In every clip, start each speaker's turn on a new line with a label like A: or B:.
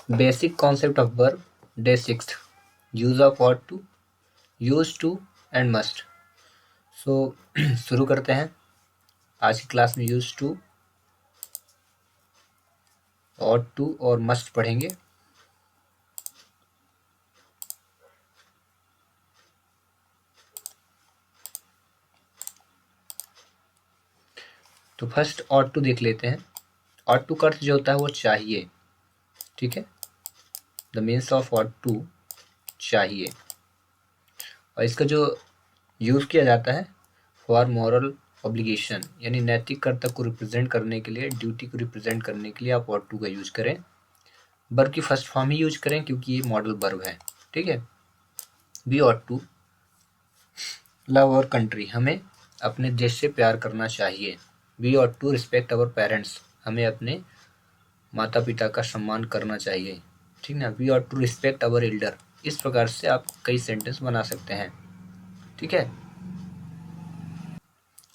A: Basic concept of verb, day 6, use of ought to, use to and must. So शुरू करते हैं। आज की क्लास में यूज टू, ought to और मस्ट पढ़ेंगे। तो फर्स्ट ought to देख लेते हैं। ought to का अर्थ जो होता है वो चाहिए, ठीक है। The means of ought to चाहिए, और इसका जो यूज किया जाता है फॉर मॉरल ऑब्लिगेशन, यानी नैतिक कर्तव्य को रिप्रेजेंट करने के लिए, ड्यूटी को रिप्रेजेंट करने के लिए आप ought to का यूज करें। वर्ब की फर्स्ट फॉर्म ही यूज करें क्योंकि ये मॉडल वर्ब है, ठीक है। We ought to love our country, हमें अपने देश से प्यार करना चाहिए। We ought to respect our parents, हमें अपने माता पिता का सम्मान करना चाहिए, ठीक ना। We ought to respect our elder. इस प्रकार से आप कई सेंटेंस बना सकते हैं, ठीक है।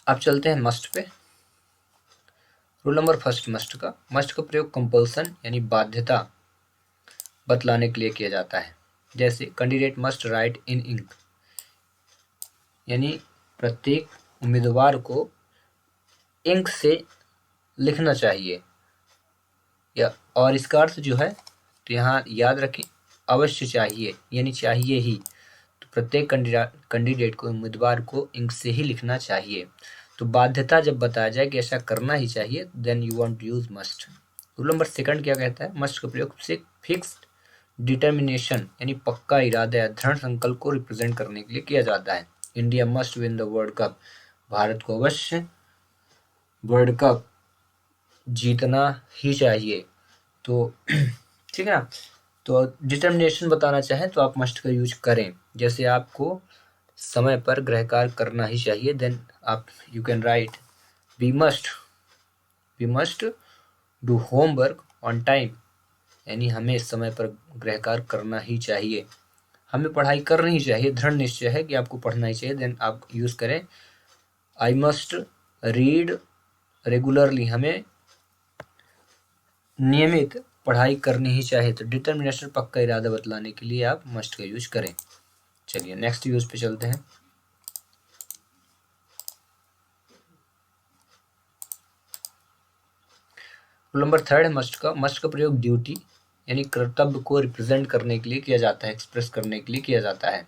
A: अब चलते हैं must pay. Rule number first must का प्रयोग कंपल्सन यानी बाध्यता बतलाने के लिए किया जाता है। जैसे कैंडिडेट मस्ट राइट इन इंक, यानी प्रत्येक उम्मीदवार को इंक से लिखना चाहिए, या और इसका अर्थ जो है तो यहाँ याद रखें अवश्य चाहिए, यानी चाहिए ही। तो प्रत्येक कैंडिडेट को, उम्मीदवार को इंक से ही लिखना चाहिए। तो बाध्यता जब बताया जाए कि ऐसा करना ही चाहिए, then you want to use must. Rule number second क्या कहता है? मस्ट का प्रयोग से फिक्स्ड डिटर्मिनेशन यानी पक्का इरादा या दृढ़ संकल्प को रिप्रेजेंट करने के लिए किया जाता है। India must win the world cup, Bharat को अवश्य वर्ल्ड कप जीतना ही चाहिए। तो ठीक है ना। तो डिटर्मिनेशन बताना चाहें तो आप मस्ट का यूज करें। जैसे आपको समय पर गृह कार्य करना ही चाहिए, देन आप you can write we must do homework on time, यानी हमें समय पर गृह कार्य करना ही चाहिए, हमें पढ़ाई करनी ही चाहिए, दृढ़ निश्चय है कि आपको पढ़ना ही चाहिए। देन आप यूज करें आई मस्ट रीड रेगुलरली, हमें नियमित पढ़ाई करनी ही चाहिए। तो डिटर्मिनेशन पक्का इरादा बतलाने के लिए आप मस्ट का यूज करें। चलिए नेक्स्ट यूज पे चलते हैं। रूल नंबर थर्ड है मस्ट का प्रयोग ड्यूटी यानी कर्तव्य को रिप्रेजेंट करने के लिए किया जाता है, एक्सप्रेस करने के लिए किया जाता है।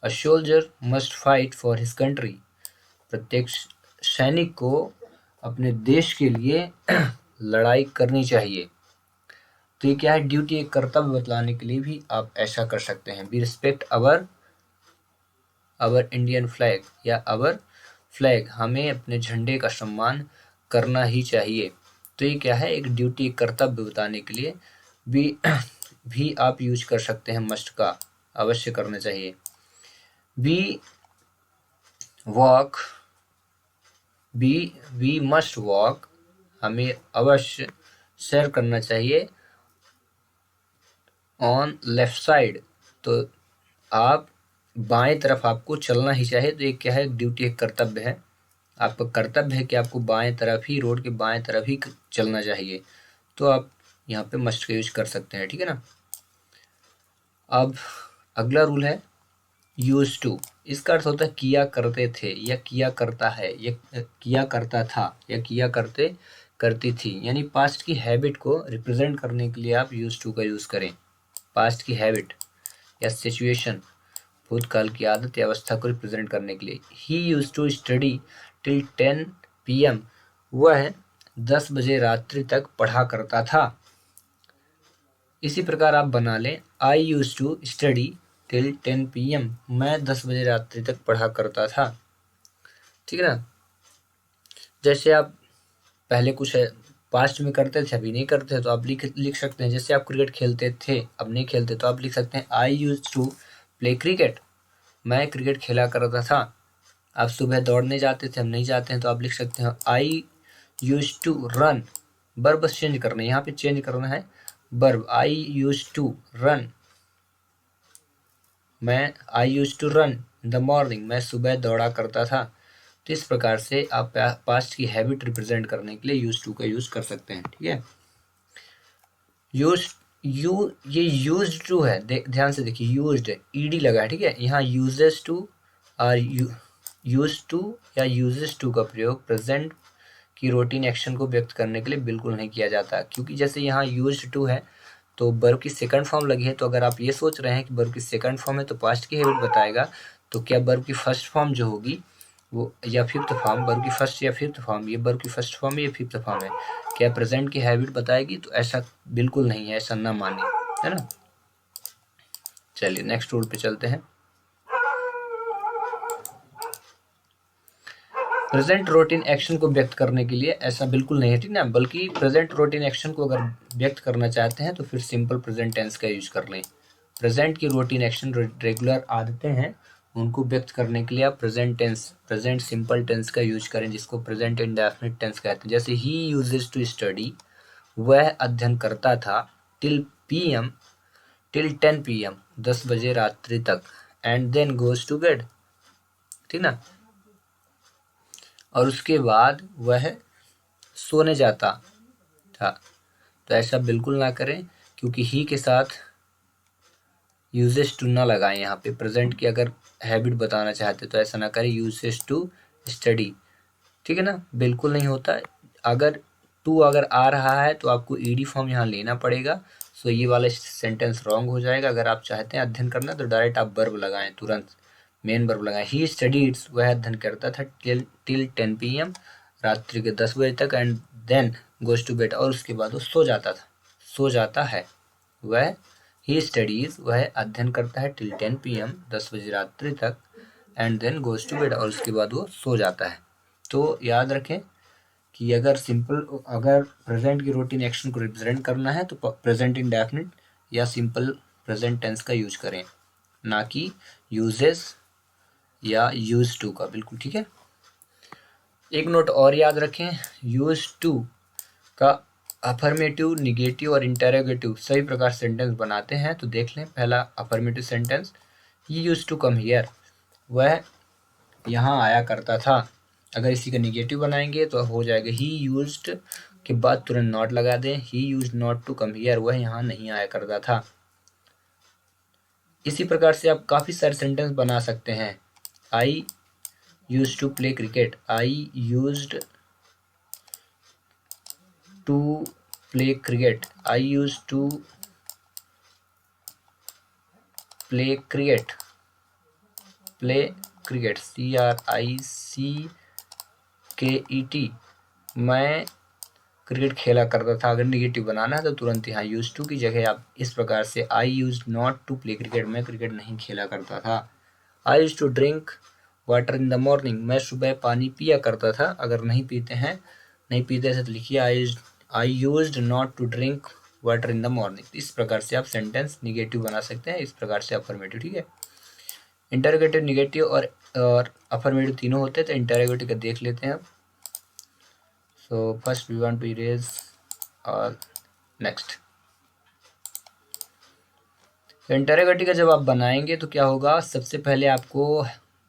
A: A soldier must fight for his country, प्रत्येक सैनिक को अपने देश के लिए लड़ाई करनी चाहिए। तो ये क्या है? ड्यूटी, एक कर्तव्य बतलाने के लिए भी आप ऐसा कर सकते हैं। We respect our Indian flag या अवर फ्लैग, हमें अपने झंडे का सम्मान करना ही चाहिए। तो ये क्या है? एक ड्यूटी, एक कर्तव्य बताने के लिए भी आप यूज कर सकते हैं मस्ट का, अवश्य करना चाहिए। वी मस्ट वॉक, हमें अवश्य सैर करना चाहिए ऑन लेफ्ट साइड, तो आप बाएं तरफ आपको चलना ही चाहिए। तो ये क्या है? ड्यूटी, एक कर्तव्य है, आपका कर्तव्य है कि आपको बाएं तरफ ही, रोड के बाएं तरफ ही चलना चाहिए। तो आप यहाँ पे मस्ट का यूज कर सकते हैं, ठीक है ना। अब अगला रूल है यूज टू। इसका अर्थ होता है किया करते थे, या किया करता है, या किया करता था, या किया करती थी, यानी पास्ट की हैबिट को रिप्रेजेंट करने के लिए आप यूज टू का यूज करें। पास्ट की हैबिट या सिचुएशन, भूतकाल की आदत या अवस्था को रिप्रेजेंट करने के लिए। He use to study till 10 PM, वह 10 बजे रात्रि तक पढ़ा करता था। इसी प्रकार आप बना लें I use to study till 10 PM, मैं 10 बजे रात्रि तक पढ़ा करता था, ठीक है ना। जैसे आप पहले कुछ पास्ट में करते थे, अभी नहीं करते, तो आप लिख सकते हैं। जैसे आप क्रिकेट खेलते थे, अब नहीं खेलते, तो आप लिख सकते हैं I use to play cricket, मैं क्रिकेट खेला करता था। आप सुबह दौड़ने जाते थे, हम नहीं जाते हैं, तो आप लिख सकते हैं I use to run. Verb बस चेंज करना है, यहाँ पे चेंज करना है verb. I use to run, I use to run in the morning, मैं सुबह दौड़ा करता था। तो इस प्रकार से आप पास्ट की हैबिट रिप्रेजेंट करने के लिए यूज टू का यूज कर सकते हैं, ठीक है। ये यूज्ड टू है, ध्यान से देखिए, यूज्ड ईडी लगा है, ठीक है। यहाँ यूजेस टू और यूज टू या यूजेस टू का प्रयोग प्रेजेंट की रूटीन एक्शन को व्यक्त करने के लिए बिल्कुल नहीं किया जाता, क्योंकि जैसे यहाँ यूज्ड टू है तो वर्ब की सेकंड फॉर्म लगी है। तो अगर आप ये सोच रहे हैं कि वर्ब की सेकंड फॉर्म है तो पास्ट की हैबिट बताएगा, तो क्या वर्ब की फर्स्ट फॉर्म जो होगी वो या फिफ्थ फॉर्म, वर्ब की फर्स्ट या फिफ्थ फॉर्म, ये वर्ब की फर्स्ट फॉर्म या फिफ्थ फॉर्म है, क्या प्रेजेंट की हैबिट बताएगी? तो ऐसा बिल्कुल नहीं है, ऐसा ना मानिए, है ना। चलिए नेक्स्ट रूल पे चलते हैं। प्रेजेंट रूटीन एक्शन को व्यक्त करने के लिए ऐसा बिल्कुल नहीं है, ठीक ना, बल्कि प्रेजेंट रूटीन एक्शन को अगर व्यक्त करना चाहते हैं तो फिर सिंपल प्रेजेंट टेंस का यूज कर लें। प्रेजेंट की रूटीन एक्शन रेगुलर आदतें हैं, उनको व्यक्त करने के लिए आप present tense, present simple tense का यूज करें, जिसको प्रेजेंट इंडेफिनिट टेंस कहते हैं। जैसे ही यूजेस टू स्टडी, वह अध्ययन करता था, टिल PM, टिल 10 PM, 10 बजे रात्रि तक, and then goes to bed, ठीक ना, और उसके बाद वह सोने जाता था। तो ऐसा बिल्कुल ना करें, क्योंकि ही के साथ यूजेस टू ना लगाएं। यहाँ पे प्रेजेंट की अगर हैबिट बताना चाहते तो ऐसा ना करें, यूजेस टू स्टडी, ठीक है ना, बिल्कुल नहीं होता। अगर टू अगर आ रहा है तो आपको ईडी फॉर्म यहाँ लेना पड़ेगा। सो ये वाला सेंटेंस रॉन्ग हो जाएगा। अगर आप चाहते हैं अध्ययन करना तो डायरेक्ट आप वर्ब लगाएं, तुरंत मेन वर्ब लगाएं। ही स्टडीज, वह अध्ययन करता था, टिल 10 PM, रात्रि के 10 बजे तक, and then goes to bed, और उसके बाद वो सो जाता था, सो जाता है। वह ही स्टडीज, वह अध्ययन करता है, टिल 10 PM, 10 बजे रात्रि तक, and then goes to bed, और उसके बाद वो सो जाता है। तो याद रखें कि अगर प्रेजेंट की रूटीन एक्शन को रिप्रेजेंट करना है तो प्रेजेंट इंडेफिनिट या सिंपल प्रेजेंट टेंस का यूज करें, ना कि यूजेस या यूज टू का, बिल्कुल ठीक है। एक नोट और याद रखें, यूज टू का अफर्मेटिव, निगेटिव और इंटेरोगेटिव सभी प्रकार सेंटेंस बनाते हैं। तो देख लें, पहला affirmative sentence, he used to come here, वह यहाँ आया करता था। अगर इसी का निगेटिव बनाएंगे तो हो जाएगा ही यूज्ड के बाद तुरंत नॉट लगा दें, he used not to come here, वह यहाँ नहीं आया करता था। इसी प्रकार से आप काफ़ी सारे सेंटेंस बना सकते हैं। I used to play cricket, I used to play cricket, I used to play cricket, play cricket, CRICKET, मैं क्रिकेट खेला करता था। अगर निगेटिव बनाना है तो तुरंत यहाँ यूज टू की जगह आप इस प्रकार से, I use not to play cricket, मैं क्रिकेट नहीं खेला करता था। I use to drink water in the morning, मैं सुबह पानी पिया करता था। अगर नहीं पीते थे तो लिखिए I used not to drink water in the morning. इस प्रकार से आप सेंटेंस निगेटिव बना सकते हैं, इस प्रकार से अफर्मेटिव, ठीक है। इंटरोगेटिव, निगेटिव और अफर्मेटिव तीनों होते हैं। तो इंटरोगेटिव का देख लेते हैं अब। So first we want to erase all, next। तो इंटरोगेटिव का जब आप बनाएंगे तो क्या होगा, सबसे पहले आपको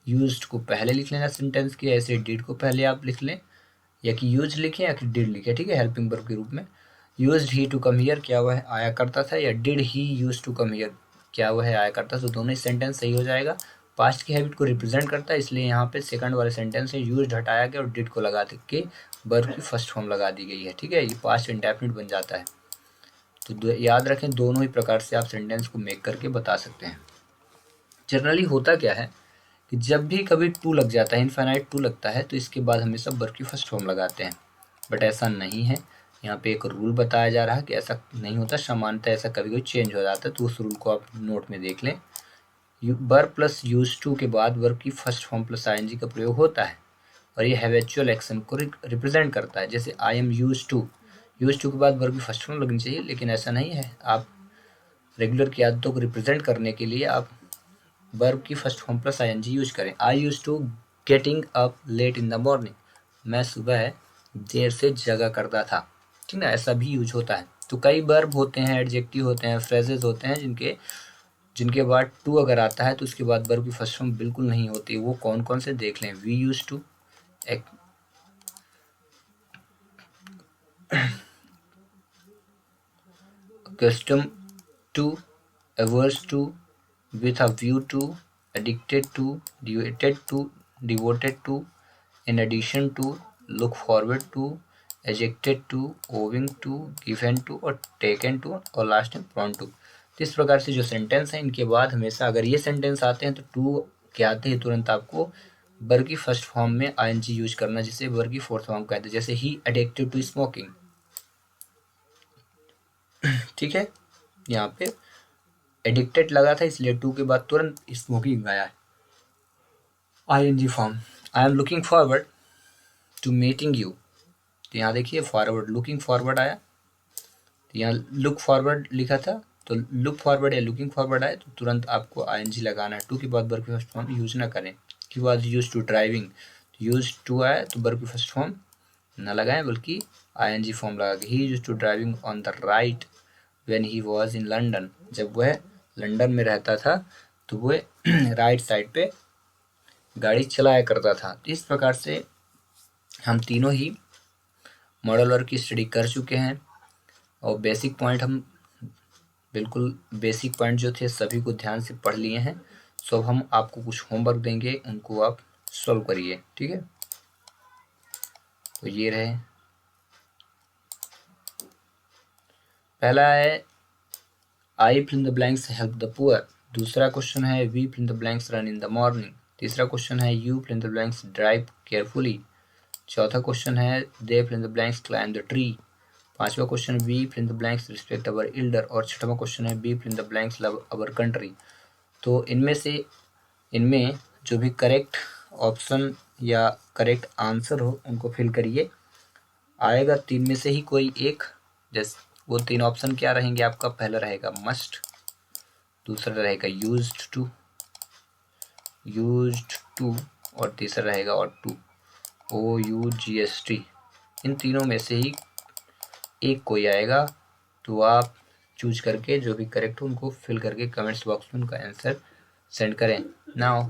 A: यूज्ड को पहले लिख लेना सेंटेंस के, ऐसे डिड को पहले आप लिख लें, या कि यूज लिखें या कि डिड लिखें, ठीक है, हेल्पिंग वर्ब के रूप में। Used he to come here, क्या वह आया करता था, या did he use to come here, क्या वह आया करता था। तो दोनों ही सेंटेंस सही हो जाएगा। पास्ट की हैबिट को रिप्रेजेंट करता है, इसलिए यहाँ पे सेकंड वाले सेंटेंस है यूज्ड हटाया गया और डिड को लगा के वर्ब की फर्स्ट फॉर्म लगा दी गई है, ठीक है, ये पास्ट इंडेफिनिट बन जाता है। तो याद रखें, दोनों ही प्रकार से आप सेंटेंस को मेक करके बता सकते हैं। जनरली होता क्या है कि जब भी कभी टू लग जाता है, इनफाइनाइट टू लगता है, तो इसके बाद हमेशा वर्ब की फर्स्ट फॉर्म लगाते हैं, बट ऐसा नहीं है। यहाँ पे एक रूल बताया जा रहा है कि ऐसा नहीं होता, सामान्यतः ऐसा कभी कभी चेंज हो जाता है, तो उस रूल को आप नोट में देख लें। वर्ब प्लस यूज टू के बाद वर्ब की फर्स्ट फॉर्म प्लस ING का प्रयोग होता है, और ये हैबिचुअल एक्शन को रिप्रेजेंट करता है। जैसे आई एम यूज टू के बाद वर्ब की फर्स्ट फॉर्म लगनी चाहिए, लेकिन ऐसा नहीं है। आप रेगुलर की आदतों को रिप्रेजेंट करने के लिए आप वर्ब की first form plus ING use करें। I use to getting up late in the morning, मैं सुबह देर से जगा करता था, ठीक ना, ऐसा भी यूज होता है। तो कई वर्ब होते हैं, एडजेक्टिव होते हैं, फ्रेजेस होते हैं जिनके बाद टू अगर आता है तो उसके बाद वर्ब की फर्स्ट फॉर्म बिल्कुल नहीं होती। वो कौन कौन से देख लें। We use to, custom to, averse to, with a view to, addicted to, devoted to, in addition to, look forward to, ejected to, owing to, given to और taken to और लास्ट में prone to। तो इस प्रकार से जो sentence है इनके बाद हमेशा अगर ये सेंटेंस आते हैं तो टू के आते हैं तुरंत आपको वर्ब की फर्स्ट फॉर्म में आईएनजी यूज करना, जिसे वर्ब की फोर्थ फॉर्म कहते हैं। जैसे ही एडिक्टेड टू स्मोकिंग, ठीक है, यहाँ पे एडिक्टेड लगा था इसलिए टू के बाद तुरंत स्मोकिंग आया है, ING form. I am looking forward to meeting you, तो यहाँ देखिए फॉरवर्ड, लुकिंग फॉरवर्ड आया, तो यहाँ लुक फॉरवर्ड लिखा था, तो लुक फॉरवर्ड या लुकिंग फॉरवर्ड आए तो तुरंत आपको आईएनजी लगाना है। टू के बाद वर्ब की फर्स्ट फॉर्म यूज ना करें। कि was use to driving, use to आया तो वर्ब की फर्स्ट फॉर्म ना लगाएं बल्कि आईएनजी फॉर्म लगा के। He use to driving on the right when he was in London, जब वह लंदन में रहता था तो वह राइट साइड पे गाड़ी चलाया करता था। तो इस प्रकार से हम तीनों ही मॉडल वर्ब की स्टडी कर चुके हैं और बेसिक पॉइंट हम बिल्कुल बेसिक पॉइंट जो थे सभी को ध्यान से पढ़ लिए हैं। सो अब हम आपको कुछ होमवर्क देंगे, उनको आप सॉल्व करिए, ठीक है। तो ये रहे, पहला है I fill in the blanks help the poor, दूसरा क्वेश्चन है we fill in the blanks run in the morning, तीसरा क्वेश्चन है you fill in the blanks drive carefully, चौथा क्वेश्चन है they fill in the blanks climb the tree, पांचवा question we fill in the blanks respect our elder और छठवां question है be fill in the blanks love our country. तो इनमें जो भी करेक्ट ऑप्शन या करेक्ट आंसर हो उनको फिल करिए। आएगा तीन में से ही कोई एक, जैसे वो तीन ऑप्शन क्या रहेंगे आपका, पहला रहेगा मस्ट, दूसरा रहेगा यूज्ड टू और तीसरा रहेगा ऑट टू, OUGST। इन तीनों में से ही एक कोई आएगा, तो आप चूज करके जो भी करेक्ट हो उनको फिल करके कमेंट्स बॉक्स में उनका आंसर सेंड करें नाउ।